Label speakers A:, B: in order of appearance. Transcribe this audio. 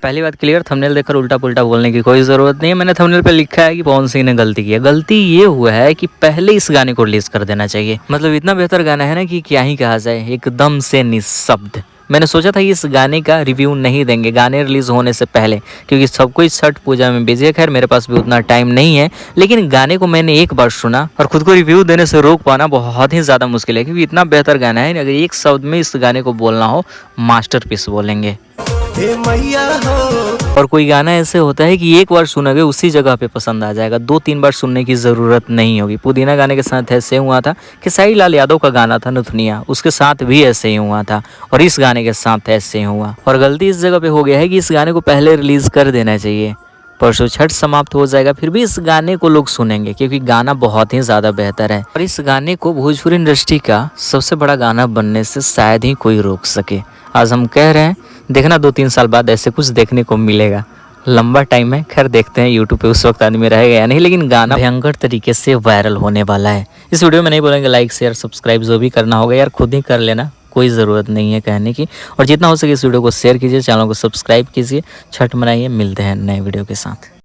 A: पहली बात clear, thumbnail देखकर उल्टा पुल्टा बोलने की कोई ज़रूरत नहीं है। मैंने थंबनेल पे लिखा है कि पवन सिंह ने गलती की है। गलती ये हुआ है कि पहले इस गाने को रिलीज़ कर देना चाहिए। मतलब इतना बेहतर गाना है ना कि क्या ही कहा जाए, एकदम से निःशब्द। मैंने सोचा था इस गाने का रिव्यू नहीं देंगे गाने रिलीज़ होने से पहले, क्योंकि सब कोई छठ पूजा में बिजी है। खैर मेरे पास भी उतना टाइम नहीं है, लेकिन गाने को मैंने एक बार सुना और खुद को रिव्यू देने से रोक पाना बहुत ही ज़्यादा मुश्किल है, क्योंकि इतना बेहतर गाना है। अगर एक शब्द में इस गाने को बोलना हो, मास्टरपीस बोलेंगे। और कोई गाना ऐसे होता है कि एक बार सुनोगे उसी जगह पे पसंद आ जाएगा, 2-3 बार सुनने की ज़रूरत नहीं होगी। पुदीना गाने के साथ ऐसे हुआ था, खेसारी लाल यादव का गाना था नथुनिया, उसके साथ भी ऐसे ही हुआ था, और इस गाने के साथ ऐसे ही हुआ। और गलती इस जगह पे हो गया है कि इस गाने को पहले रिलीज़ कर देना चाहिए। परसों छठ समाप्त हो जाएगा, फिर भी इस गाने को लोग सुनेंगे, क्योंकि गाना बहुत ही ज़्यादा बेहतर है। और इस गाने को भोजपुरी इंडस्ट्री का सबसे बड़ा गाना बनने से शायद ही कोई रोक सके। आज हम कह रहे हैं, देखना 2-3 साल बाद ऐसे कुछ देखने को मिलेगा। लंबा टाइम है, खैर देखते हैं यूट्यूब पे उस वक्त आदमी रहेगा या नहीं, लेकिन गाना भयंकर तरीके से वायरल होने वाला है। इस वीडियो में नहीं बोलेंगे लाइक शेयर सब्सक्राइब, जो भी करना होगा यार खुद ही कर लेना, कोई ज़रूरत नहीं है कहने की। और जितना हो सके इस वीडियो को शेयर कीजिए, चैनल को सब्सक्राइब कीजिए। छठ मनाइए, मिलते हैं नए वीडियो के साथ।